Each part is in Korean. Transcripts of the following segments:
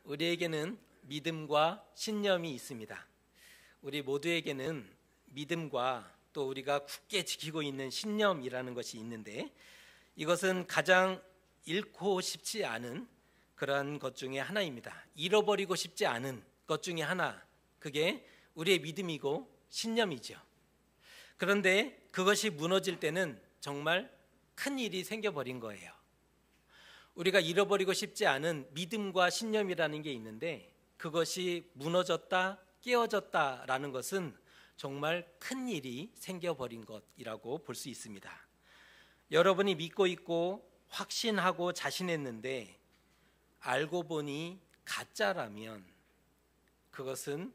우리에게는 믿음과 신념이 있습니다. 우리 모두에게는 믿음과 또 우리가 굳게 지키고 있는 신념이라는 것이 있는데, 이것은 가장 잃고 싶지 않은 그러한 것 중에 하나입니다. 잃어버리고 싶지 않은 것 중에 하나, 그게 우리의 믿음이고 신념이죠. 그런데 그것이 무너질 때는 정말 큰 일이 생겨버린 거예요. 우리가 잃어버리고 싶지 않은 믿음과 신념이라는 게 있는데, 그것이 무너졌다, 깨어졌다라는 것은 정말 큰 일이 생겨버린 것이라고 볼 수 있습니다. 여러분이 믿고 있고 확신하고 자신했는데 알고 보니 가짜라면 그것은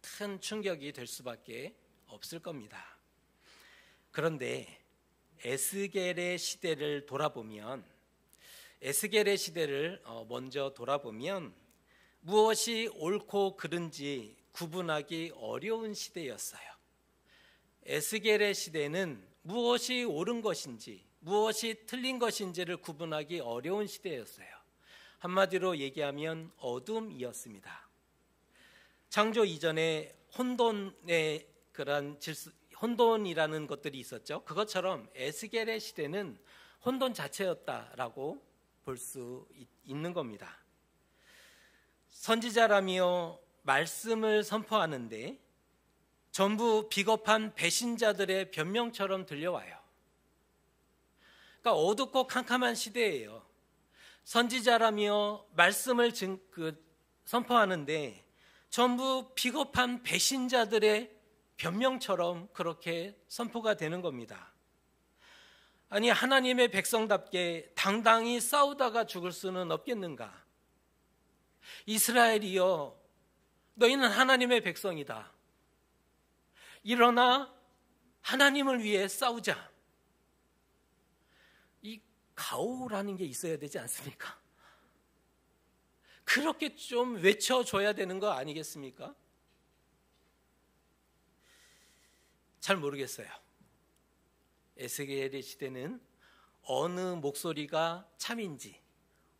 큰 충격이 될 수밖에 없을 겁니다. 그런데 에스겔의 시대를 먼저 돌아보면 무엇이 옳고 그른지 구분하기 어려운 시대였어요. 에스겔의 시대는 무엇이 옳은 것인지 무엇이 틀린 것인지를 구분하기 어려운 시대였어요. 한마디로 얘기하면 어둠이었습니다. 창조 이전에 혼돈의 그런 혼돈이라는 것들이 있었죠. 그것처럼 에스겔의 시대는 혼돈 자체였다라고 볼 수 있는 겁니다. 선지자라며 말씀을 선포하는데 전부 비겁한 배신자들의 변명처럼 들려와요. 그러니까 어둡고 캄캄한 시대예요. 선지자라며 말씀을 선포하는데 전부 비겁한 배신자들의 변명처럼 그렇게 선포가 되는 겁니다. 아니, 하나님의 백성답게 당당히 싸우다가 죽을 수는 없겠는가? 이스라엘이여, 너희는 하나님의 백성이다. 일어나 하나님을 위해 싸우자. 이 가오라는 게 있어야 되지 않습니까? 그렇게 좀 외쳐줘야 되는 거 아니겠습니까? 잘 모르겠어요. 에스겔의 시대는 어느 목소리가 참인지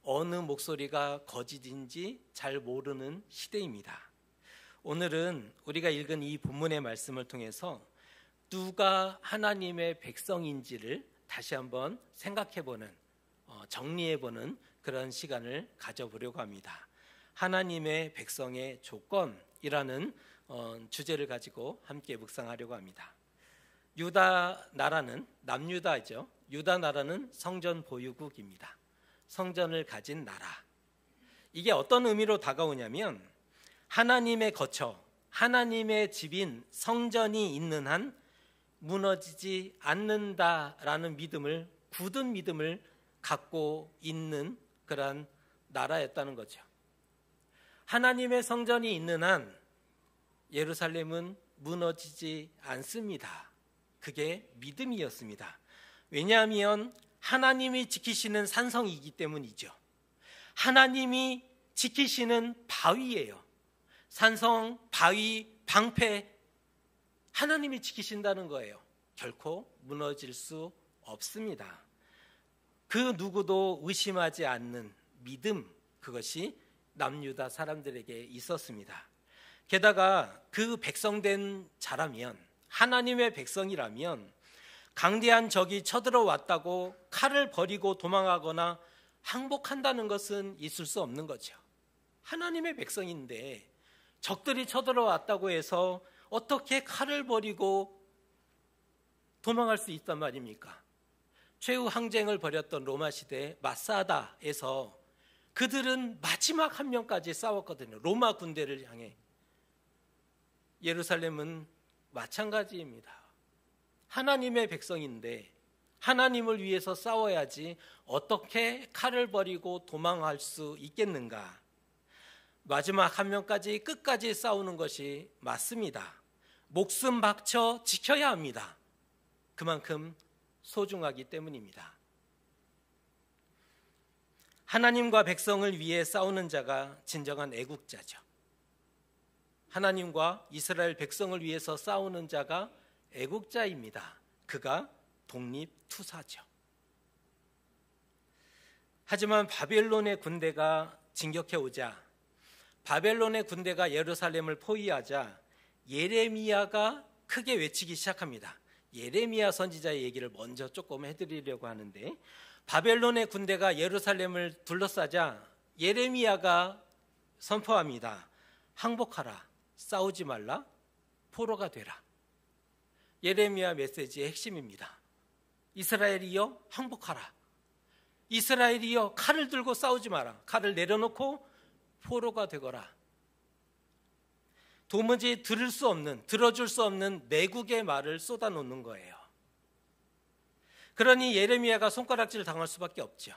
어느 목소리가 거짓인지 잘 모르는 시대입니다. 오늘은 우리가 읽은 이 본문의 말씀을 통해서 누가 하나님의 백성인지를 다시 한번 생각해보는, 정리해보는 그런 시간을 가져보려고 합니다. 하나님의 백성의 조건이라는 주제를 가지고 함께 묵상하려고 합니다. 유다 나라는 남유다죠. 유다 나라는 성전 보유국입니다. 성전을 가진 나라. 이게 어떤 의미로 다가오냐면 하나님의 거처, 하나님의 집인 성전이 있는 한 무너지지 않는다라는 믿음을, 굳은 믿음을 갖고 있는 그런 나라였다는 거죠. 하나님의 성전이 있는 한 예루살렘은 무너지지 않습니다. 그게 믿음이었습니다. 왜냐하면 하나님이 지키시는 산성이기 때문이죠. 하나님이 지키시는 바위예요. 산성, 바위, 방패, 하나님이 지키신다는 거예요. 결코 무너질 수 없습니다. 그 누구도 의심하지 않는 믿음, 그것이 남유다 사람들에게 있었습니다. 게다가 그 백성된 자라면, 하나님의 백성이라면 강대한 적이 쳐들어왔다고 칼을 버리고 도망하거나 항복한다는 것은 있을 수 없는 거죠. 하나님의 백성인데 적들이 쳐들어왔다고 해서 어떻게 칼을 버리고 도망할 수 있단 말입니까? 최후 항쟁을 벌였던 로마 시대 마사다에서 그들은 마지막 한 명까지 싸웠거든요. 로마 군대를 향해. 예루살렘은 마찬가지입니다. 하나님의 백성인데 하나님을 위해서 싸워야지 어떻게 칼을 버리고 도망할 수 있겠는가? 마지막 한 명까지 끝까지 싸우는 것이 맞습니다. 목숨 바쳐 지켜야 합니다. 그만큼 소중하기 때문입니다. 하나님과 백성을 위해 싸우는 자가 진정한 애국자죠. 하나님과 이스라엘 백성을 위해서 싸우는 자가 애국자입니다. 그가 독립투사죠. 하지만 바벨론의 군대가 진격해 오자 바벨론의 군대가 예루살렘을 포위하자 예레미야가 크게 외치기 시작합니다. 예레미야 선지자의 얘기를 먼저 조금 해드리려고 하는데, 바벨론의 군대가 예루살렘을 둘러싸자 예레미야가 선포합니다. 항복하라, 싸우지 말라, 포로가 되라. 예레미야 메시지의 핵심입니다. 이스라엘이여 항복하라. 이스라엘이여 칼을 들고 싸우지 마라. 칼을 내려놓고 포로가 되거라. 도무지 들어줄 수 없는 매국의 말을 쏟아놓는 거예요. 그러니 예레미야가 손가락질 당할 수밖에 없죠.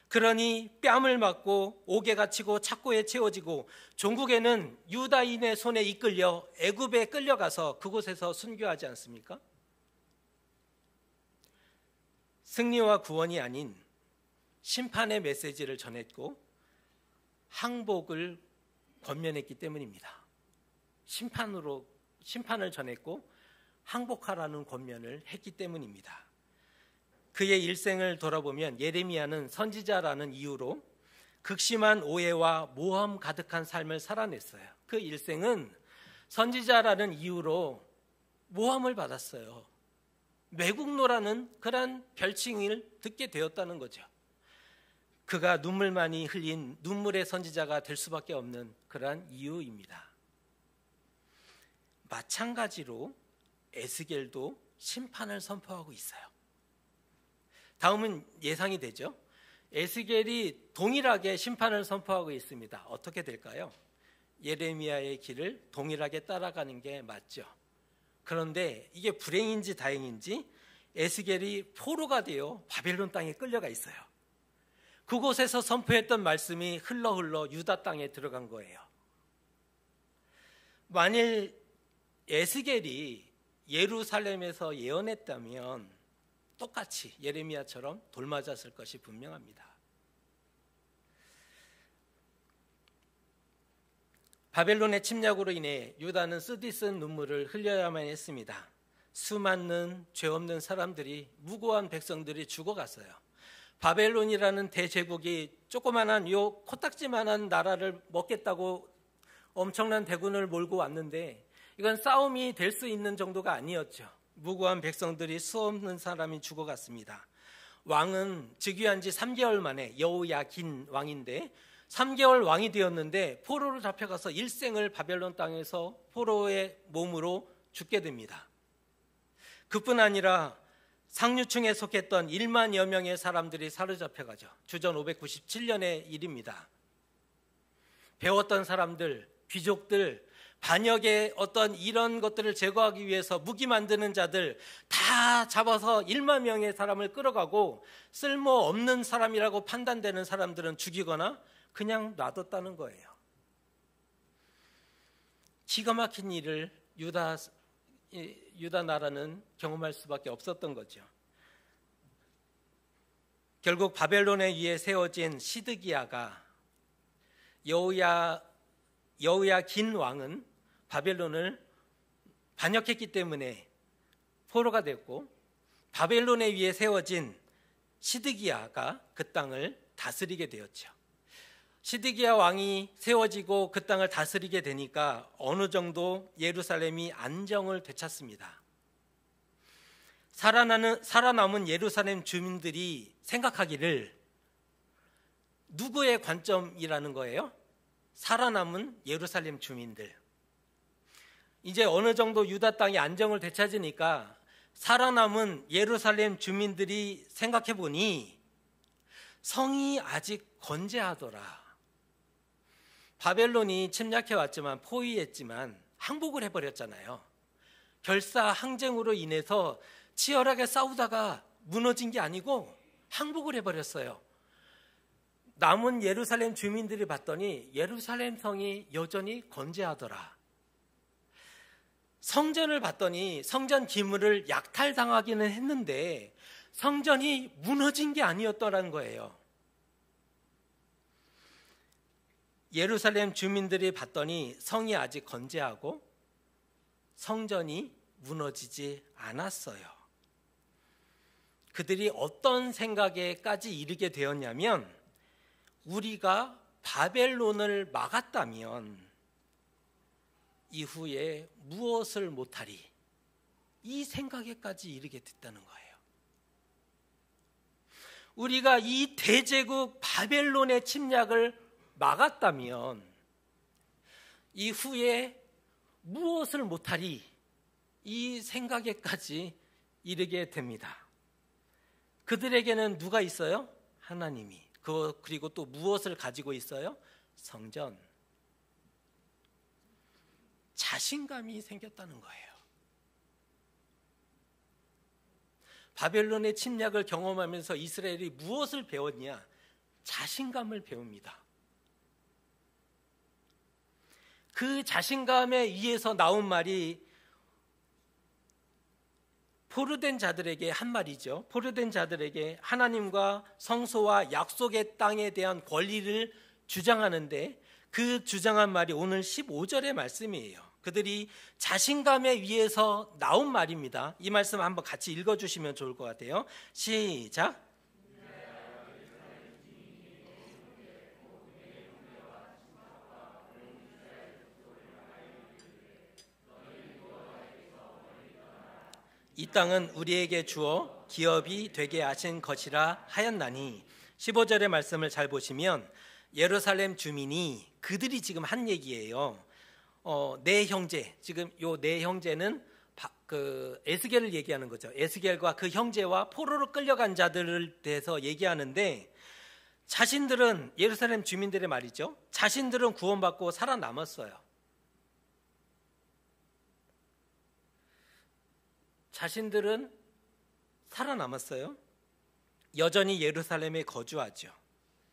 그러니 뺨을 맞고 옥에 갇히고 착고에 채워지고 종국에는 유다인의 손에 이끌려 애굽에 끌려가서 그곳에서 순교하지 않습니까? 승리와 구원이 아닌 심판의 메시지를 전했고 항복을 권면했기 때문입니다. 심판을 전했고 항복하라는 권면을 했기 때문입니다. 그의 일생을 돌아보면 예레미야는 선지자라는 이유로 극심한 오해와 모험 가득한 삶을 살아냈어요. 그 일생은 선지자라는 이유로 모함을 받았어요. 매국노라는 그런 별칭을 듣게 되었다는 거죠. 그가 눈물 많이 흘린 눈물의 선지자가 될 수밖에 없는 그러한 이유입니다. 마찬가지로 에스겔도 심판을 선포하고 있어요. 다음은 예상이 되죠. 에스겔이 동일하게 심판을 선포하고 있습니다. 어떻게 될까요? 예레미야의 길을 동일하게 따라가는 게 맞죠. 그런데 이게 불행인지 다행인지 에스겔이 포로가 되어 바벨론 땅에 끌려가 있어요. 그곳에서 선포했던 말씀이 흘러 유다 땅에 들어간 거예요. 만일 에스겔이 예루살렘에서 예언했다면 똑같이 예레미야처럼 돌맞았을 것이 분명합니다. 바벨론의 침략으로 인해 유다는 쓰디쓴 눈물을 흘려야만 했습니다. 수많은 죄 없는 사람들이, 무고한 백성들이 죽어갔어요. 바벨론이라는 대제국이 조그만한 요 코딱지만한 나라를 먹겠다고 엄청난 대군을 몰고 왔는데 이건 싸움이 될 수 있는 정도가 아니었죠. 무고한 백성들이 수 없는 사람이 죽어갔습니다. 왕은 즉위한 지 3개월 만에 여호야긴 왕인데 3개월 왕이 되었는데 포로로 잡혀가서 일생을 바벨론 땅에서 포로의 몸으로 죽게 됩니다. 그뿐 아니라 상류층에 속했던 1만여 명의 사람들이 사로잡혀가죠. 주전 597년의 일입니다. 배웠던 사람들, 귀족들, 반역의 어떤 이런 것들을 제거하기 위해서 무기 만드는 자들 다 잡아서 1만 명의 사람을 끌어가고 쓸모없는 사람이라고 판단되는 사람들은 죽이거나 그냥 놔뒀다는 거예요. 기가 막힌 일을 유다 나라는 경험할 수밖에 없었던 거죠. 결국 바벨론에 의해 세워진 시드기야가 여호야긴 왕은 바벨론을 반역했기 때문에 포로가 됐고 바벨론에 의해 세워진 시드기야가 그 땅을 다스리게 되었죠. 시드기야 왕이 세워지고 그 땅을 다스리게 되니까 어느 정도 예루살렘이 안정을 되찾습니다. 살아남은 예루살렘 주민들이 생각하기를 누구의 관점이라는 거예요? 살아남은 예루살렘 주민들. 이제 어느 정도 유다 땅이 안정을 되찾으니까 살아남은 예루살렘 주민들이 생각해 보니 성이 아직 건재하더라. 바벨론이 침략해 왔지만 포위했지만 항복을 해버렸잖아요. 결사항쟁으로 인해서 치열하게 싸우다가 무너진 게 아니고 항복을 해버렸어요. 남은 예루살렘 주민들이 봤더니 예루살렘 성이 여전히 건재하더라. 성전을 봤더니 성전 기물을 약탈당하기는 했는데 성전이 무너진 게 아니었더라는 거예요. 예루살렘 주민들이 봤더니 성이 아직 건재하고 성전이 무너지지 않았어요. 그들이 어떤 생각에까지 이르게 되었냐면 우리가 바벨론을 막았다면 이후에 무엇을 못하리, 이 생각에까지 이르게 됐다는 거예요. 우리가 이 대제국 바벨론의 침략을 막았다면 이후에 무엇을 못하리, 이 생각에까지 이르게 됩니다. 그들에게는 누가 있어요? 하나님이. 그리고 또 무엇을 가지고 있어요? 성전. 자신감이 생겼다는 거예요. 바벨론의 침략을 경험하면서 이스라엘이 무엇을 배웠냐? 자신감을 배웁니다. 그 자신감에 의해서 나온 말이 포로된 자들에게 한 말이죠. 포로된 자들에게 하나님과 성소와 약속의 땅에 대한 권리를 주장하는데, 그 주장한 말이 오늘 15절의 말씀이에요. 그들이 자신감에 의해서 나온 말입니다. 이 말씀 한번 같이 읽어주시면 좋을 것 같아요. 시작. 이 땅은 우리에게 주어 기업이 되게 하신 것이라 하였나니. 15절의 말씀을 잘 보시면 예루살렘 주민이, 그들이 지금 한 얘기예요. 내 형제, 지금 요 내 형제는 그 에스겔을 얘기하는 거죠. 에스겔과 그 형제와 포로로 끌려간 자들을 대해서 얘기하는데, 자신들은, 예루살렘 주민들의 말이죠, 자신들은 구원받고 살아남았어요. 자신들은 살아남았어요. 여전히 예루살렘에 거주하죠.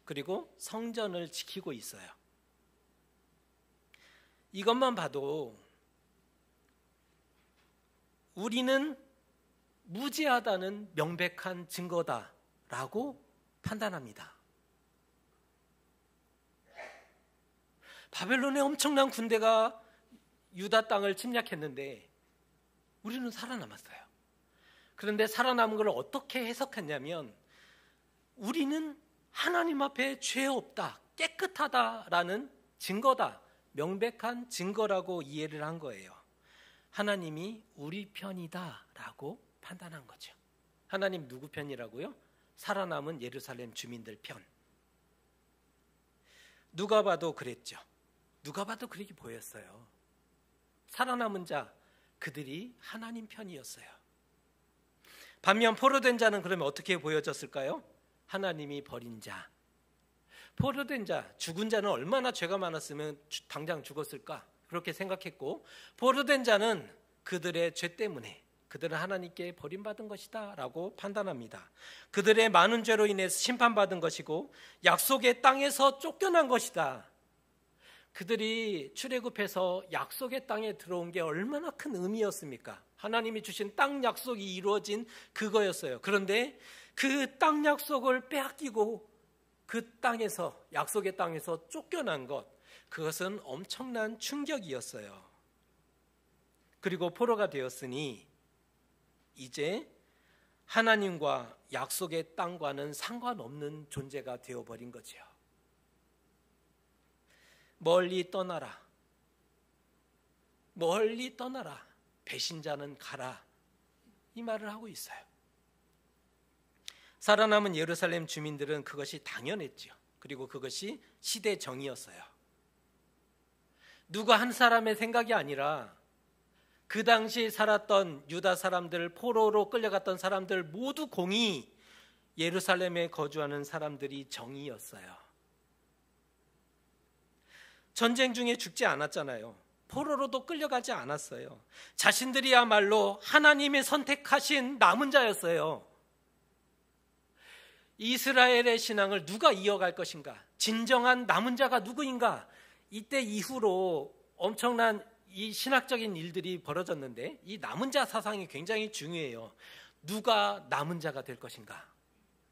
그리고 성전을 지키고 있어요. 이것만 봐도 우리는 무죄하다는 명백한 증거다라고 판단합니다. 바벨론의 엄청난 군대가 유다 땅을 침략했는데 우리는 살아남았어요. 그런데 살아남은 걸 어떻게 해석했냐면, 우리는 하나님 앞에 죄 없다, 깨끗하다라는 증거다, 명백한 증거라고 이해를 한 거예요. 하나님이 우리 편이다라고 판단한 거죠. 하나님 누구 편이라고요? 살아남은 예루살렘 주민들 편. 누가 봐도 그랬죠. 누가 봐도 그렇게 보였어요. 살아남은 자, 그들이 하나님 편이었어요. 반면 포로된 자는 그러면 어떻게 보여졌을까요? 하나님이 버린 자. 포로된 자, 죽은 자는 얼마나 죄가 많았으면 당장 죽었을까? 그렇게 생각했고, 포로된 자는 그들의 죄 때문에 그들은 하나님께 버림받은 것이다 라고 판단합니다. 그들의 많은 죄로 인해서 심판받은 것이고 약속의 땅에서 쫓겨난 것이다. 그들이 출애굽해서 약속의 땅에 들어온 게 얼마나 큰 의미였습니까? 하나님이 주신 땅 약속이 이루어진 그거였어요. 그런데 그 땅 약속을 빼앗기고 그 땅에서, 약속의 땅에서 쫓겨난 것, 그것은 엄청난 충격이었어요. 그리고 포로가 되었으니 이제 하나님과 약속의 땅과는 상관없는 존재가 되어버린 거죠. 멀리 떠나라. 멀리 떠나라. 배신자는 가라. 이 말을 하고 있어요. 살아남은 예루살렘 주민들은 그것이 당연했죠. 그리고 그것이 시대 정의였어요. 누가 한 사람의 생각이 아니라 그 당시 살았던 유다 사람들, 포로로 끌려갔던 사람들 모두 공이 예루살렘에 거주하는 사람들이 정의였어요. 전쟁 중에 죽지 않았잖아요. 포로로도 끌려가지 않았어요. 자신들이야말로 하나님의 선택하신 남은 자였어요. 이스라엘의 신앙을 누가 이어갈 것인가? 진정한 남은 자가 누구인가? 이때 이후로 엄청난 이 신학적인 일들이 벌어졌는데, 이 남은 자 사상이 굉장히 중요해요. 누가 남은 자가 될 것인가?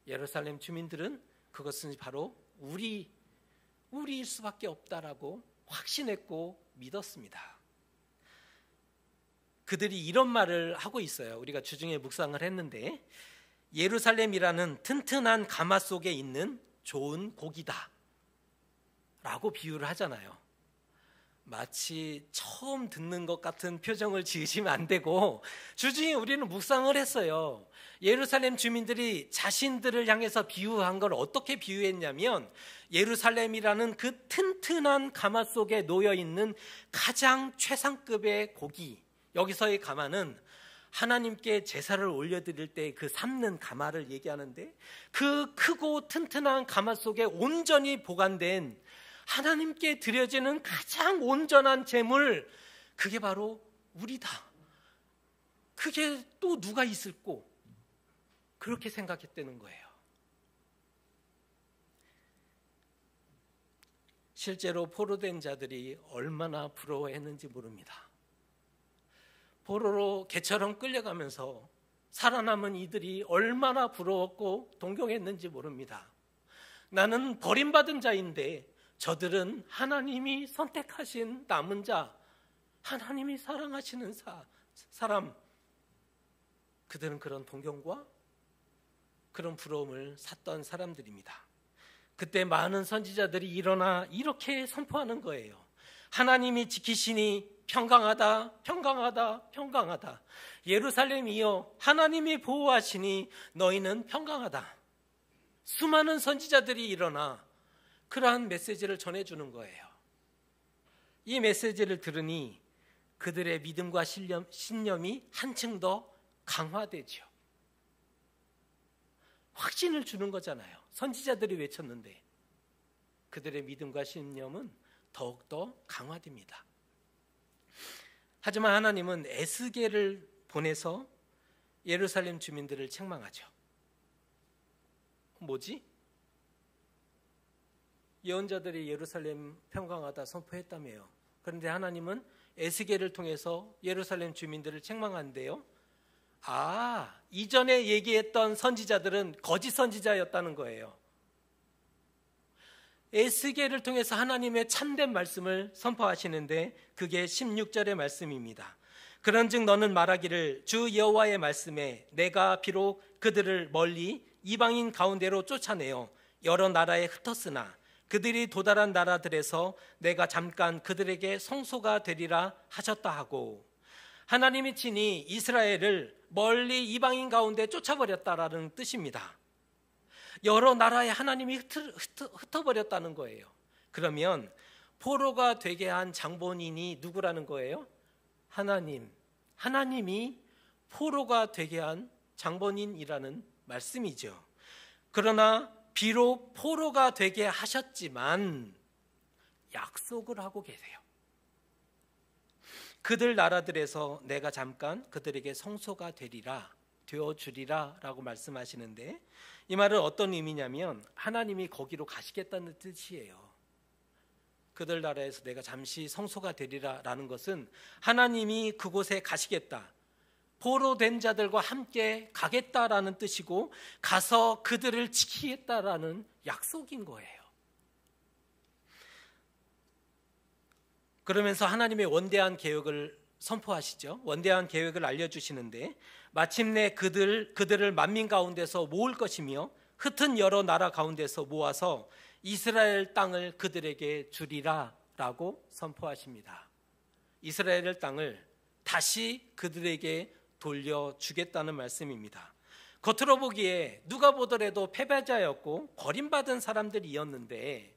예루살렘 주민들은 그것은 바로 우리일 수밖에 없다라고 확신했고 믿었습니다. 그들이 이런 말을 하고 있어요. 우리가 주중에 묵상을 했는데, 예루살렘이라는 튼튼한 가마 속에 있는 좋은 고기다 라고 비유를 하잖아요. 마치 처음 듣는 것 같은 표정을 지으시면 안 되고, 주중에 우리는 묵상을 했어요. 예루살렘 주민들이 자신들을 향해서 비유한 걸 어떻게 비유했냐면, 예루살렘이라는 그 튼튼한 가마 속에 놓여있는 가장 최상급의 고기, 여기서의 가마는 하나님께 제사를 올려드릴 때 그 삶는 가마를 얘기하는데, 그 크고 튼튼한 가마 속에 온전히 보관된 하나님께 드려지는 가장 온전한 제물, 그게 바로 우리다. 그게 또 누가 있을꼬? 그렇게 생각했다는 거예요. 실제로 포로된 자들이 얼마나 부러워했는지 모릅니다. 포로로 개처럼 끌려가면서 살아남은 이들이 얼마나 부러웠고 동경했는지 모릅니다. 나는 버림받은 자인데 저들은 하나님이 선택하신 남은 자, 하나님이 사랑하시는 사람, 그들은 그런 동경과 그런 부러움을 샀던 사람들입니다. 그때 많은 선지자들이 일어나 이렇게 선포하는 거예요. 하나님이 지키시니 평강하다, 평강하다, 평강하다. 예루살렘이여, 하나님이 보호하시니 너희는 평강하다. 수많은 선지자들이 일어나 그러한 메시지를 전해주는 거예요. 이 메시지를 들으니 그들의 믿음과 신념이 한층 더 강화되죠. 확신을 주는 거잖아요. 선지자들이 외쳤는데 그들의 믿음과 신념은 더욱더 강화됩니다. 하지만 하나님은 에스겔을 보내서 예루살렘 주민들을 책망하죠. 뭐지? 예언자들이 예루살렘 평강하다 선포했다며요. 그런데 하나님은 에스겔을 통해서 예루살렘 주민들을 책망한대요. 이전에 얘기했던 선지자들은 거짓 선지자였다는 거예요. 에스겔을 통해서 하나님의 참된 말씀을 선포하시는데 그게 16절의 말씀입니다. 그런즉 너는 말하기를 주 여호와의 말씀에 내가 비록 그들을 멀리 이방인 가운데로 쫓아내어 여러 나라에 흩었으나 그들이 도달한 나라들에서 내가 잠깐 그들에게 성소가 되리라 하셨다 하고, 하나님이 친히 이스라엘을 멀리 이방인 가운데 쫓아버렸다라는 뜻입니다. 여러 나라에 하나님이 흩어버렸다는 거예요. 그러면 포로가 되게 한 장본인이 누구라는 거예요? 하나님이 포로가 되게 한 장본인이라는 말씀이죠. 그러나 비록 포로가 되게 하셨지만 약속을 하고 계세요. 그들 나라들에서 내가 잠깐 그들에게 성소가 되어주리라 라고 말씀하시는데, 이 말은 어떤 의미냐면 하나님이 거기로 가시겠다는 뜻이에요. 그들 나라에서 내가 잠시 성소가 되리라 라는 것은 하나님이 그곳에 가시겠다, 포로된 자들과 함께 가겠다라는 뜻이고 가서 그들을 지키겠다라는 약속인 거예요. 그러면서 하나님의 원대한 계획을 선포하시죠. 원대한 계획을 알려주시는데, 마침내 그들을 만민 가운데서 모을 것이며 흩은 여러 나라 가운데서 모아서 이스라엘 땅을 그들에게 주리라 라고 선포하십니다. 이스라엘 땅을 다시 그들에게 돌려주겠다는 말씀입니다. 겉으로 보기에 누가 보더라도 패배자였고 버림받은 사람들이었는데,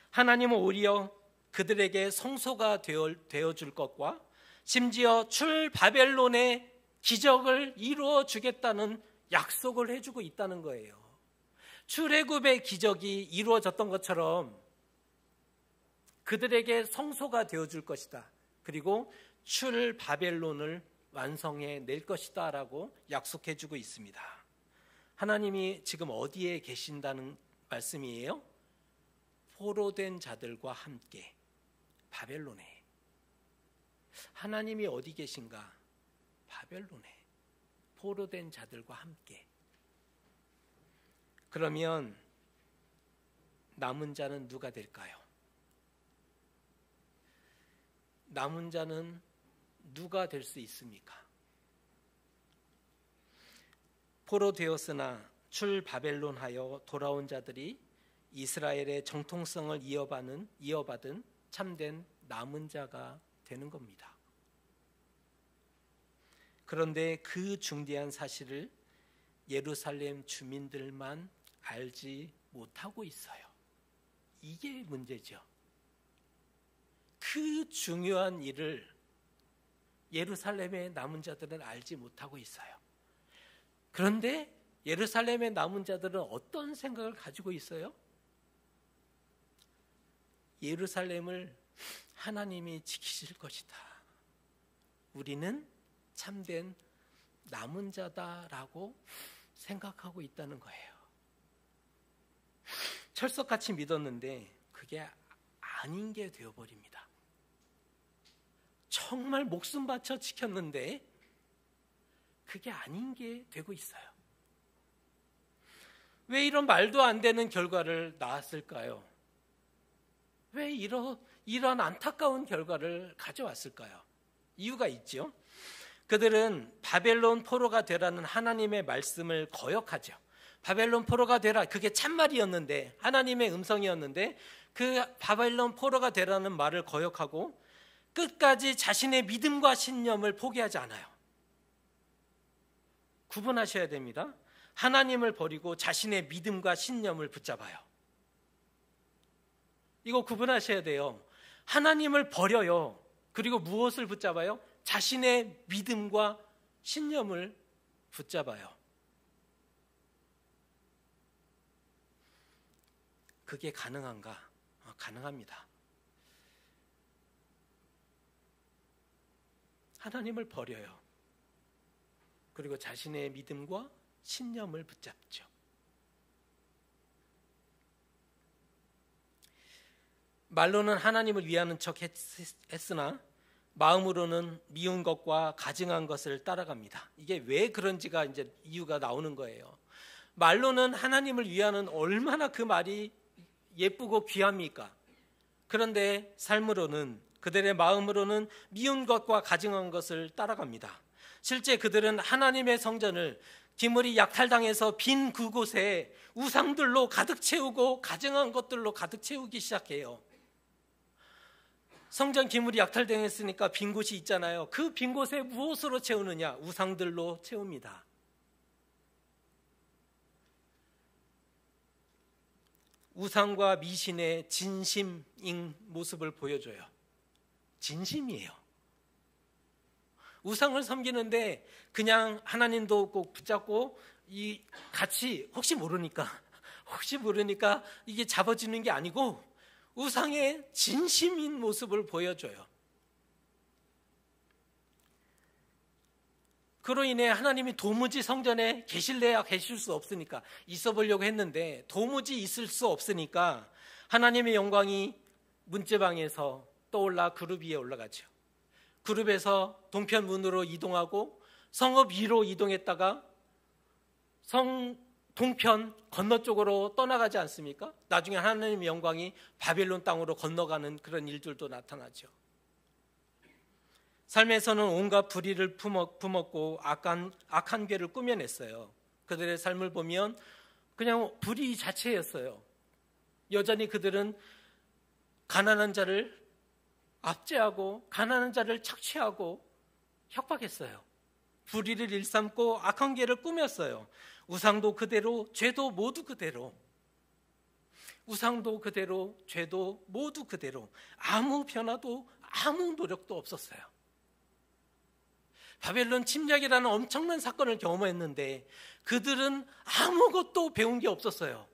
하나님은 오히려 그들에게 성소가 되어줄 것과 심지어 출바벨론의 기적을 이루어 주겠다는 약속을 해주고 있다는 거예요. 출애굽의 기적이 이루어졌던 것처럼 그들에게 성소가 되어줄 것이다. 그리고 출바벨론을 완성해 낼 것이다 라고 약속해주고 있습니다. 하나님이 지금 어디에 계신다는 말씀이에요? 포로된 자들과 함께 바벨론에. 하나님이 어디 계신가? 바벨론에. 포로된 자들과 함께. 그러면 남은 자는 누가 될까요? 남은 자는 누가 될 수 있습니까? 포로 되었으나 출바벨론하여 돌아온 자들이 이스라엘의 정통성을 이어받은 참된 남은 자가 되는 겁니다. 그런데 그 중대한 사실을 예루살렘 주민들만 알지 못하고 있어요. 이게 문제죠. 그 중요한 일을 예루살렘의 남은 자들은 알지 못하고 있어요. 그런데 예루살렘의 남은 자들은 어떤 생각을 가지고 있어요? 예루살렘을 하나님이 지키실 것이다. 우리는 참된 남은 자다라고 생각하고 있다는 거예요. 철석같이 믿었는데 그게 아닌 게 되어버립니다. 정말 목숨 바쳐 지켰는데 그게 아닌 게 되고 있어요. 왜 이런 말도 안 되는 결과를 낳았을까요? 왜 이런 안타까운 결과를 가져왔을까요? 이유가 있죠. 그들은 바벨론 포로가 되라는 하나님의 말씀을 거역하죠. 바벨론 포로가 되라, 그게 참말이었는데, 하나님의 음성이었는데 그 바벨론 포로가 되라는 말을 거역하고 끝까지 자신의 믿음과 신념을 포기하지 않아요. 구분하셔야 됩니다. 하나님을 버리고 자신의 믿음과 신념을 붙잡아요. 이거 구분하셔야 돼요. 하나님을 버려요. 그리고 무엇을 붙잡아요? 자신의 믿음과 신념을 붙잡아요. 그게 가능한가? 가능합니다. 하나님을 버려요. 그리고 자신의 믿음과 신념을 붙잡죠. 말로는 하나님을 위하는 척 했으나 마음으로는 미운 것과 가증한 것을 따라갑니다. 이게 왜 그런지가 이제 이유가 나오는 거예요. 말로는 하나님을 위하는 얼마나 그 말이 예쁘고 귀합니까? 그런데 삶으로는, 그들의 마음으로는 미운 것과 가증한 것을 따라갑니다. 실제 그들은 하나님의 성전을 기물이 약탈당해서 빈 그곳에 우상들로 가득 채우고 가증한 것들로 가득 채우기 시작해요. 성전 기물이 약탈당했으니까 빈 곳이 있잖아요. 그 빈 곳에 무엇으로 채우느냐? 우상들로 채웁니다. 우상과 미신의 진심인 모습을 보여줘요. 진심이에요. 우상을 섬기는데 그냥 하나님도 꼭 붙잡고 같이 혹시 모르니까 이게 잡아지는 게 아니고 우상의 진심인 모습을 보여줘요. 그로 인해 하나님이 도무지 성전에 계실래야 계실 수 없으니까, 있어 보려고 했는데 도무지 있을 수 없으니까 하나님의 영광이 문제방에서 떠올라 그룹 위에 올라가죠. 그룹에서 동편문으로 이동하고 성읍 위로 이동했다가 성 동편 건너쪽으로 떠나가지 않습니까? 나중에 하나님의 영광이 바벨론 땅으로 건너가는 그런 일들도 나타나죠. 삶에서는 온갖 불의를 품었고 악한 괴를 꾸며냈어요. 그들의 삶을 보면 그냥 불의 자체였어요. 여전히 그들은 가난한 자를 압제하고 가난한 자를 착취하고 협박했어요. 불의를 일삼고 악한 괴를 꾸몄어요. 우상도 그대로, 죄도 모두 그대로. 우상도 그대로, 죄도 모두 그대로. 아무 변화도, 아무 노력도 없었어요. 바벨론 침략이라는 엄청난 사건을 경험했는데 그들은 아무것도 배운 게 없었어요.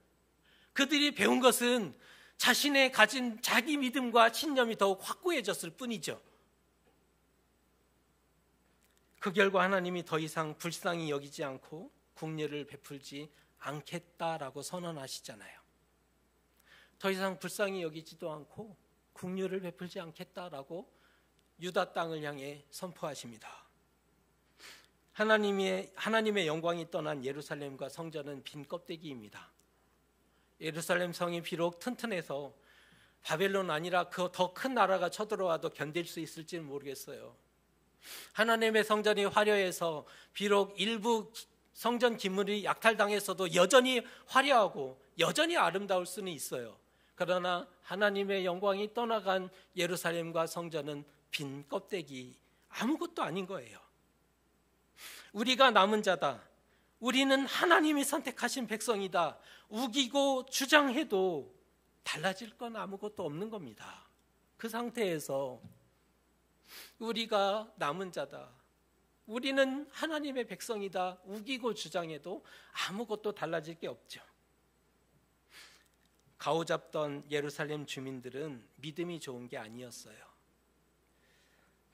그들이 배운 것은 자신의 가진 자기 믿음과 신념이 더욱 확고해졌을 뿐이죠. 그 결과 하나님이 더 이상 불쌍히 여기지 않고 긍휼을 베풀지 않겠다라고 선언하시잖아요. 더 이상 불쌍히 여기지도 않고 긍휼을 베풀지 않겠다라고 유다 땅을 향해 선포하십니다. 하나님의 영광이 떠난 예루살렘과 성전은 빈 껍데기입니다. 예루살렘 성이 비록 튼튼해서 바벨론 아니라 그 더 큰 나라가 쳐들어와도 견딜 수 있을지는 모르겠어요. 하나님의 성전이 화려해서 비록 일부 성전 기물이 약탈당했어도 여전히 화려하고 여전히 아름다울 수는 있어요. 그러나 하나님의 영광이 떠나간 예루살렘과 성전은 빈 껍데기, 아무것도 아닌 거예요. 우리가 남은 자다, 우리는 하나님이 선택하신 백성이다, 우기고 주장해도 달라질 건 아무것도 없는 겁니다. 그 상태에서 우리가 남은 자다, 우리는 하나님의 백성이다, 우기고 주장해도 아무것도 달라질 게 없죠. 가오잡던 예루살렘 주민들은 믿음이 좋은 게 아니었어요.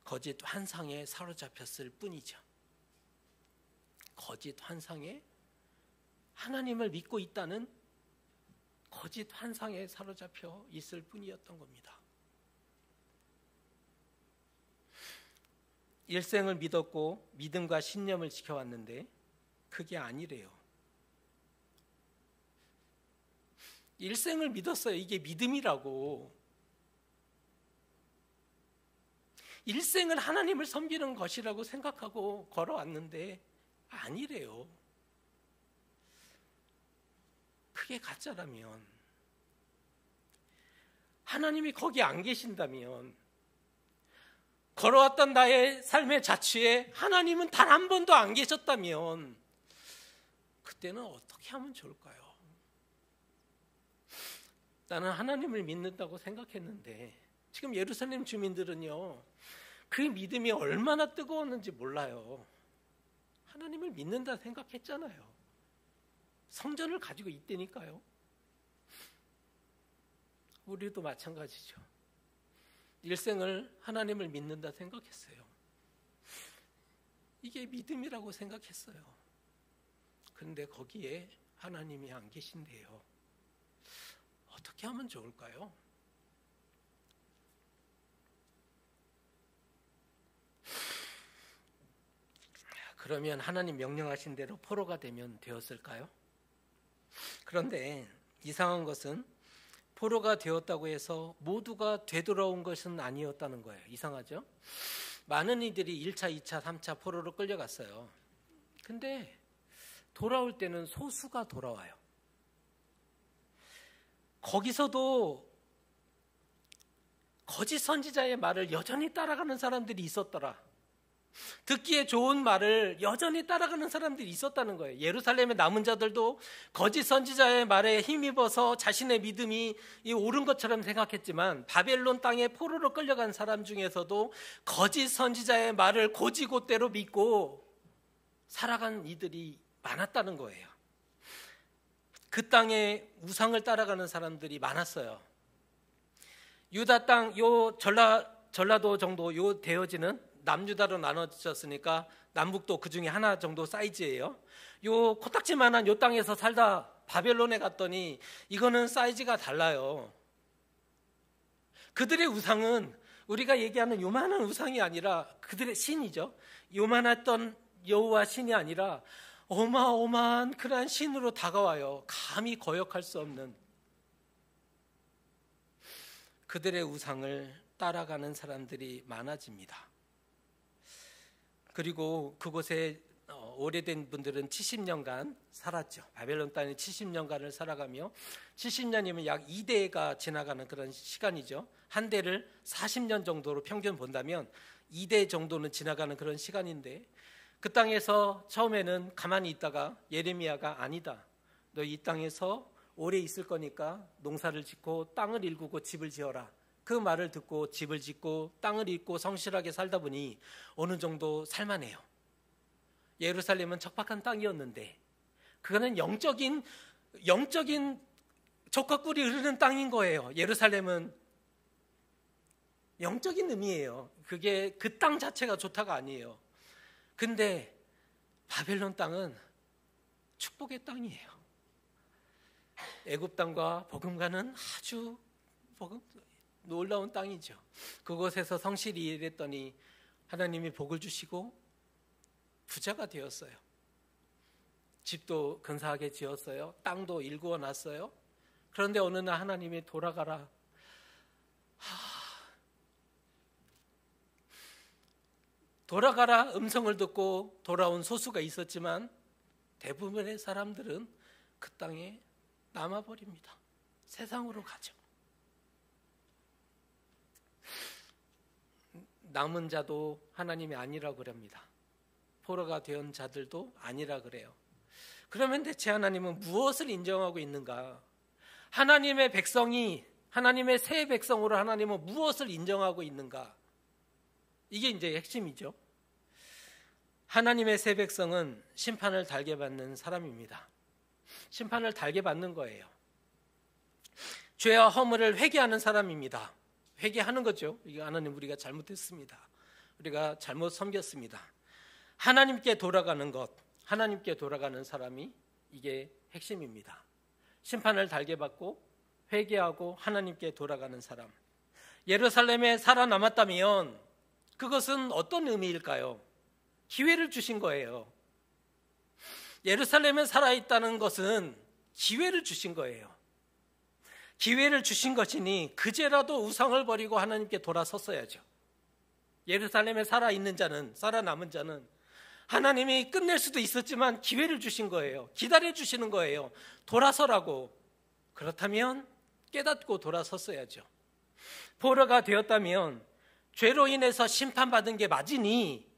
거짓 환상에 사로잡혔을 뿐이죠. 거짓 환상에, 하나님을 믿고 있다는 거짓 환상에 사로잡혀 있을 뿐이었던 겁니다. 일생을 믿었고 믿음과 신념을 지켜왔는데 그게 아니래요. 일생을 믿었어요. 이게 믿음이라고. 일생을 하나님을 섬기는 것이라고 생각하고 걸어왔는데 아니래요. 그게 가짜라면, 하나님이 거기 안 계신다면, 걸어왔던 나의 삶의 자취에 하나님은 단 한 번도 안 계셨다면 그때는 어떻게 하면 좋을까요? 나는 하나님을 믿는다고 생각했는데 지금 예루살렘 주민들은요, 그 믿음이 얼마나 뜨거웠는지 몰라요. 하나님을 믿는다 생각했잖아요. 성전을 가지고 있다니까요. 우리도 마찬가지죠. 일생을 하나님을 믿는다 생각했어요. 이게 믿음이라고 생각했어요. 그런데 거기에 하나님이 안 계신데요. 어떻게 하면 좋을까요? 그러면 하나님 명령하신 대로 포로가 되면 되었을까요? 그런데 이상한 것은 포로가 되었다고 해서 모두가 되돌아온 것은 아니었다는 거예요. 이상하죠? 많은 이들이 1차, 2차, 3차 포로로 끌려갔어요. 근데 돌아올 때는 소수가 돌아와요. 거기서도 거짓 선지자의 말을 여전히 따라가는 사람들이 있었더라. 듣기에 좋은 말을 여전히 따라가는 사람들이 있었다는 거예요. 예루살렘의 남은 자들도 거짓 선지자의 말에 힘입어서 자신의 믿음이 옳은 것처럼 생각했지만, 바벨론 땅에 포로로 끌려간 사람 중에서도 거짓 선지자의 말을 곧이곧대로 믿고 살아간 이들이 많았다는 거예요. 그 땅에 우상을 따라가는 사람들이 많았어요. 유다 땅, 요 전라도 정도 요 대여지는 남유다로 나눠졌으니까 남북도 그 중에 하나 정도 사이즈예요. 요 코딱지만한 요 땅에서 살다 바벨론에 갔더니 이거는 사이즈가 달라요. 그들의 우상은 우리가 얘기하는 요만한 우상이 아니라 그들의 신이죠. 요만했던 여호와 신이 아니라 어마어마한 그러한 신으로 다가와요. 감히 거역할 수 없는. 그들의 우상을 따라가는 사람들이 많아집니다. 그리고 그곳에 오래된 분들은 70년간 살았죠. 바벨론 땅에 70년간을 살아가며, 70년이면 약 2대가 지나가는 그런 시간이죠. 한 대를 40년 정도로 평균 본다면 2대 정도는 지나가는 그런 시간인데, 그 땅에서 처음에는 가만히 있다가 예레미야가 아니다, 너 이 땅에서 오래 있을 거니까 농사를 짓고 땅을 일구고 집을 지어라. 그 말을 듣고 집을 짓고 땅을 잇고 성실하게 살다 보니 어느 정도 살만해요. 예루살렘은 척박한 땅이었는데 그거는 영적인 젖과 꿀이 흐르는 땅인 거예요. 예루살렘은 영적인 의미예요. 그게 그 땅 자체가 좋다가 아니에요. 근데 바벨론 땅은 축복의 땅이에요. 애굽 땅과 버금가는 아주 놀라운 땅이죠. 그곳에서 성실히 일했더니 하나님이 복을 주시고 부자가 되었어요. 집도 근사하게 지었어요. 땅도 일구어 놨어요. 그런데 어느 날 하나님이 돌아가라. 돌아가라 음성을 듣고 돌아온 소수가 있었지만 대부분의 사람들은 그 땅에 남아버립니다. 세상으로 가죠. 남은 자도 하나님이 아니라고 그럽니다. 포로가 된 자들도 아니라 그래요. 그러면 대체 하나님은 무엇을 인정하고 있는가? 하나님의 백성이, 하나님의 새 백성으로 하나님은 무엇을 인정하고 있는가? 이게 이제 핵심이죠. 하나님의 새 백성은 심판을 달게 받는 사람입니다. 심판을 달게 받는 거예요. 죄와 허물을 회개하는 사람입니다. 회개하는 거죠. 이거 하나님 우리가 잘못했습니다. 우리가 잘못 섬겼습니다. 하나님께 돌아가는 것, 하나님께 돌아가는 사람이 이게 핵심입니다. 심판을 달게 받고 회개하고 하나님께 돌아가는 사람. 예루살렘에 살아남았다면 그것은 어떤 의미일까요? 기회를 주신 거예요. 예루살렘에 살아있다는 것은 기회를 주신 거예요. 기회를 주신 것이니 그제라도 우상을 버리고 하나님께 돌아섰어야죠. 예루살렘에 살아있는 자는, 살아남은 자는 하나님이 끝낼 수도 있었지만 기회를 주신 거예요. 기다려 주시는 거예요. 돌아서라고. 그렇다면 깨닫고 돌아섰어야죠. 포로가 되었다면 죄로 인해서 심판받은 게 맞으니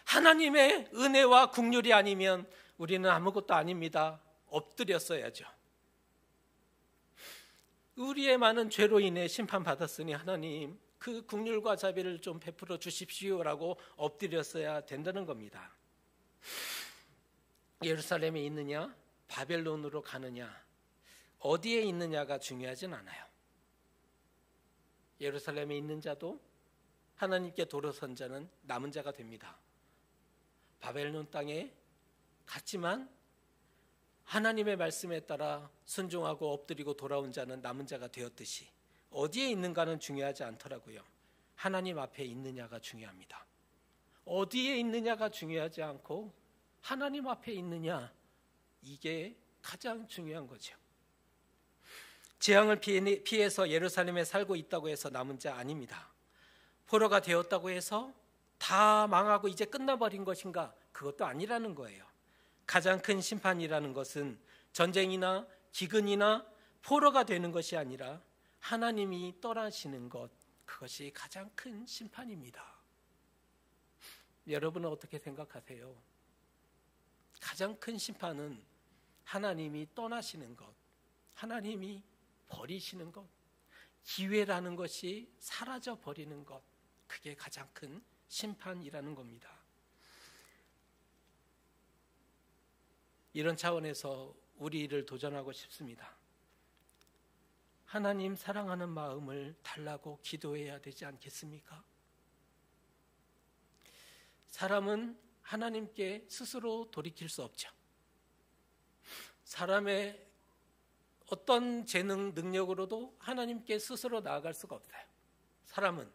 하나님의 은혜와 긍휼이 아니면 우리는 아무것도 아닙니다. 엎드렸어야죠. 우리의 많은 죄로 인해 심판받았으니 하나님 그 긍휼과 자비를 좀 베풀어 주십시오라고 엎드렸어야 된다는 겁니다. 예루살렘에 있느냐 바벨론으로 가느냐 어디에 있느냐가 중요하진 않아요. 예루살렘에 있는 자도 하나님께 돌아선 자는 남은 자가 됩니다. 바벨론 땅에 갔지만 하나님의 말씀에 따라 순종하고 엎드리고 돌아온 자는 남은 자가 되었듯이 어디에 있는가는 중요하지 않더라고요. 하나님 앞에 있느냐가 중요합니다. 어디에 있느냐가 중요하지 않고 하나님 앞에 있느냐, 이게 가장 중요한 거죠. 재앙을 피해서 예루살렘에 살고 있다고 해서 남은 자 아닙니다. 포로가 되었다고 해서 다 망하고 이제 끝나버린 것인가? 그것도 아니라는 거예요. 가장 큰 심판이라는 것은 전쟁이나 기근이나 포로가 되는 것이 아니라 하나님이 떠나시는 것, 그것이 가장 큰 심판입니다. 여러분은 어떻게 생각하세요? 가장 큰 심판은 하나님이 떠나시는 것, 하나님이 버리시는 것, 기회라는 것이 사라져 버리는 것, 그게 가장 큰 심판이라는 겁니다. 이런 차원에서 우리를 도전하고 싶습니다. 하나님 사랑하는 마음을 달라고 기도해야 되지 않겠습니까? 사람은 하나님께 스스로 돌이킬 수 없죠. 사람의 어떤 재능, 능력으로도 하나님께 스스로 나아갈 수가 없어요. 사람은.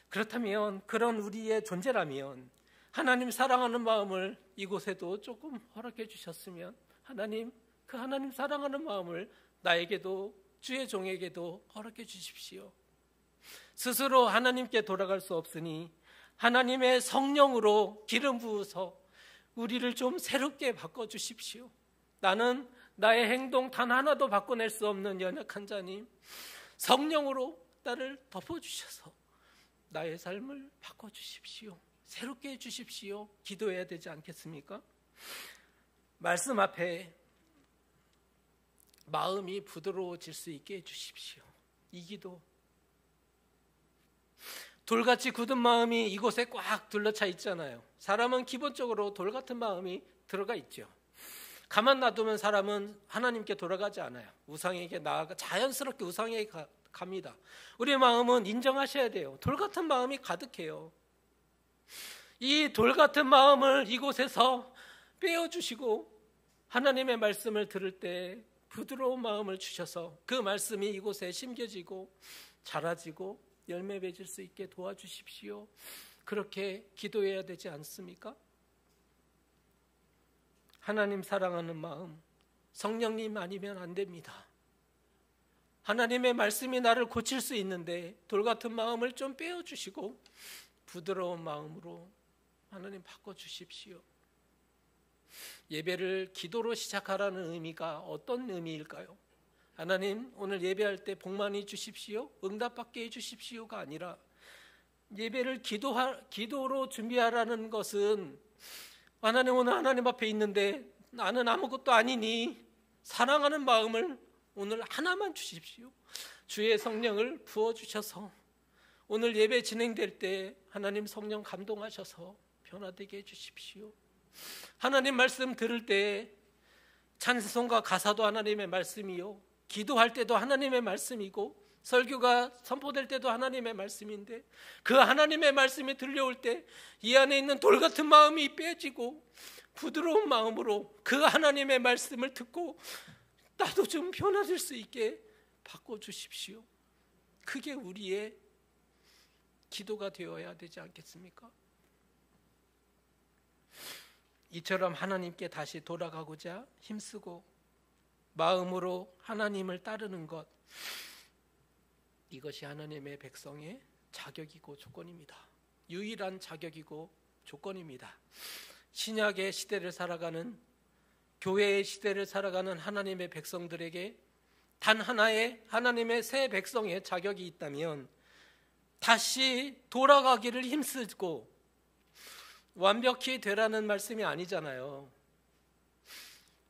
그렇다면 그런 우리의 존재라면 하나님 사랑하는 마음을 이곳에도 조금 허락해 주셨으면 하나님, 그 하나님 사랑하는 마음을 나에게도 주의 종에게도 허락해 주십시오. 스스로 하나님께 돌아갈 수 없으니 하나님의 성령으로 기름 부으서 우리를 좀 새롭게 바꿔주십시오. 나는 나의 행동 단 하나도 바꿔낼 수 없는 연약한 자님, 성령으로 나를 덮어주셔서 나의 삶을 바꿔주십시오. 새롭게 해주십시오. 기도해야 되지 않겠습니까? 말씀 앞에 마음이 부드러워질 수 있게 해주십시오. 이 기도. 돌같이 굳은 마음이 이곳에 꽉 둘러차 있잖아요. 사람은 기본적으로 돌 같은 마음이 들어가 있죠. 가만 놔두면 사람은 하나님께 돌아가지 않아요. 우상에게 나아가 자연스럽게 우상에게 갑니다. 우리의 마음은 인정하셔야 돼요. 돌 같은 마음이 가득해요. 이 돌 같은 마음을 이곳에서 빼어주시고 하나님의 말씀을 들을 때 부드러운 마음을 주셔서 그 말씀이 이곳에 심겨지고 자라지고 열매 맺을 수 있게 도와주십시오. 그렇게 기도해야 되지 않습니까? 하나님 사랑하는 마음, 성령님 아니면 안 됩니다. 하나님의 말씀이 나를 고칠 수 있는데 돌 같은 마음을 좀 빼어주시고 부드러운 마음으로 하나님 바꿔주십시오. 예배를 기도로 시작하라는 의미가 어떤 의미일까요? 하나님, 오늘 예배할 때 복 많이 주십시오, 응답받게 해주십시오가 아니라 예배를 기도로 준비하라는 것은 하나님, 오늘 하나님 앞에 있는데 나는 아무것도 아니니 사랑하는 마음을 오늘 하나만 주십시오. 주의 성령을 부어주셔서 오늘 예배 진행될 때 하나님 성령 감동하셔서 변화되게 해주십시오. 하나님 말씀 들을 때 찬송과 가사도 하나님의 말씀이요, 기도할 때도 하나님의 말씀이고, 설교가 선포될 때도 하나님의 말씀인데, 그 하나님의 말씀이 들려올 때 이 안에 있는 돌 같은 마음이 빼지고 부드러운 마음으로 그 하나님의 말씀을 듣고 나도 좀 변화될 수 있게 바꿔주십시오. 그게 우리의 기도가 되어야 되지 않겠습니까? 이처럼 하나님께 다시 돌아가고자 힘쓰고 마음으로 하나님을 따르는 것, 이것이 하나님의 백성의 자격이고 조건입니다. 유일한 자격이고 조건입니다. 신약의 시대를 살아가는, 교회의 시대를 살아가는 하나님의 백성들에게 단 하나의 하나님의 새 백성의 자격이 있다면 다시 돌아가기를 힘쓰고, 완벽히 되라는 말씀이 아니잖아요.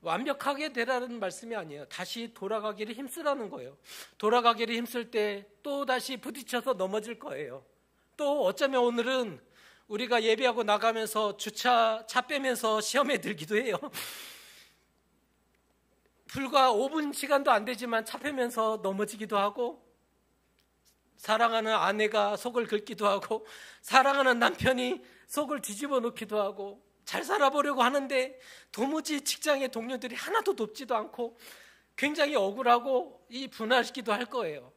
완벽하게 되라는 말씀이 아니에요. 다시 돌아가기를 힘쓰라는 거예요. 돌아가기를 힘쓸 때 또 다시 부딪혀서 넘어질 거예요. 또 어쩌면 오늘은 우리가 예배하고 나가면서 차 빼면서 시험에 들기도 해요. 불과 5분 시간도 안 되지만 차 빼면서 넘어지기도 하고, 사랑하는 아내가 속을 긁기도 하고, 사랑하는 남편이 속을 뒤집어 놓기도 하고, 잘 살아보려고 하는데 도무지 직장의 동료들이 하나도 돕지도 않고 굉장히 억울하고 분하시기도 할 거예요.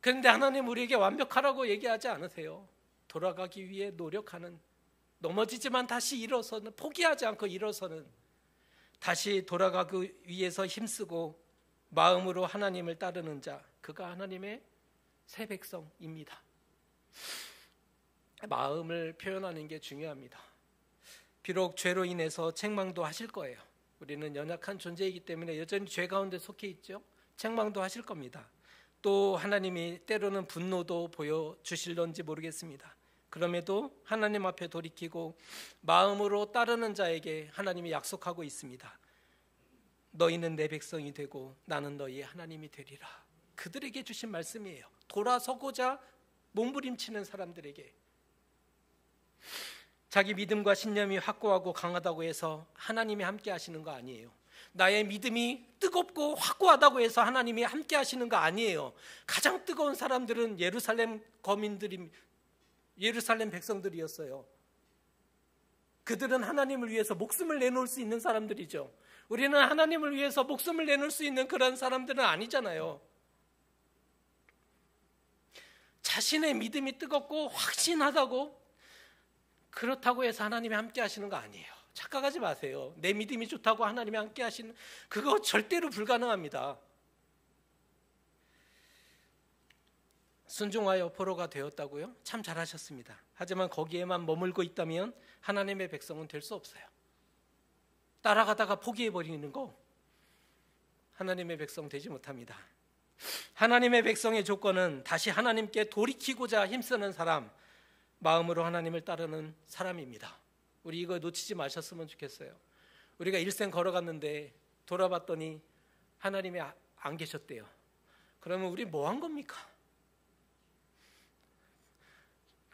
그런데 하나님 우리에게 완벽하라고 얘기하지 않으세요. 돌아가기 위해 노력하는, 넘어지지만 다시 일어서는, 포기하지 않고 일어서는, 다시 돌아가기 위해서 힘쓰고 마음으로 하나님을 따르는 자, 그가 하나님의 새 백성입니다. 마음을 표현하는 게 중요합니다. 비록 죄로 인해서 책망도 하실 거예요. 우리는 연약한 존재이기 때문에 여전히 죄 가운데 속해 있죠. 책망도 하실 겁니다. 또 하나님이 때로는 분노도 보여주실런지 모르겠습니다. 그럼에도 하나님 앞에 돌이키고 마음으로 따르는 자에게 하나님이 약속하고 있습니다. 너희는 내 백성이 되고 나는 너희의 하나님이 되리라. 그들에게 주신 말씀이에요. 돌아서고자 몸부림치는 사람들에게. 자기 믿음과 신념이 확고하고 강하다고 해서 하나님이 함께 하시는 거 아니에요. 나의 믿음이 뜨겁고 확고하다고 해서 하나님이 함께 하시는 거 아니에요. 가장 뜨거운 사람들은 예루살렘 백성들이었어요. 그들은 하나님을 위해서 목숨을 내놓을 수 있는 사람들이죠. 우리는 하나님을 위해서 목숨을 내놓을 수 있는 그런 사람들은 아니잖아요. 자신의 믿음이 뜨겁고 확신하다고, 그렇다고 해서 하나님이 함께 하시는 거 아니에요. 착각하지 마세요. 내 믿음이 좋다고 하나님이 함께 하시는, 그거 절대로 불가능합니다. 순종하여 포로가 되었다고요? 참 잘하셨습니다. 하지만 거기에만 머물고 있다면 하나님의 백성은 될 수 없어요. 따라가다가 포기해버리는 거 하나님의 백성 되지 못합니다. 하나님의 백성의 조건은 다시 하나님께 돌이키고자 힘쓰는 사람, 마음으로 하나님을 따르는 사람입니다. 우리 이거 놓치지 마셨으면 좋겠어요. 우리가 일생 걸어갔는데 돌아봤더니 하나님이 안 계셨대요. 그러면 우리 뭐 한 겁니까?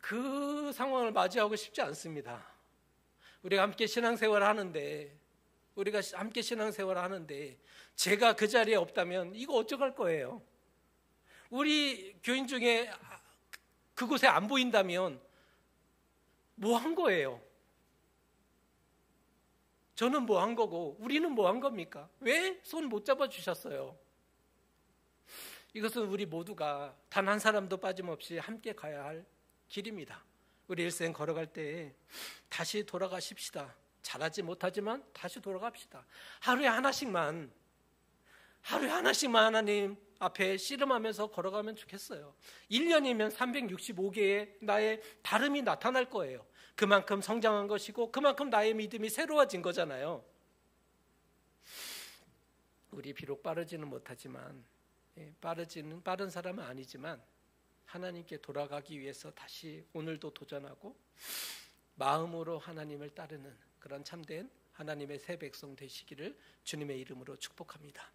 그 상황을 맞이하고 싶지 않습니다. 우리가 함께 신앙생활을 하는데 제가 그 자리에 없다면 이거 어쩌갈 거예요? 우리 교인 중에 그곳에 안 보인다면 뭐 한 거예요? 저는 뭐 한 거고 우리는 뭐 한 겁니까? 왜 손 못 잡아주셨어요? 이것은 우리 모두가 단 한 사람도 빠짐없이 함께 가야 할 길입니다. 우리 일생 걸어갈 때 다시 돌아가십시다. 잘하지 못하지만 다시 돌아갑시다. 하루에 하나씩만 하나님 앞에 씨름하면서 걸어가면 좋겠어요. 1년이면 365개의 나의 다름이 나타날 거예요. 그만큼 성장한 것이고 그만큼 나의 믿음이 새로워진 거잖아요. 우리 비록 빠르지는 못하지만 빠른 사람은 아니지만 하나님께 돌아가기 위해서 다시 오늘도 도전하고 마음으로 하나님을 따르는 그런 참된 하나님의 새 백성 되시기를 주님의 이름으로 축복합니다.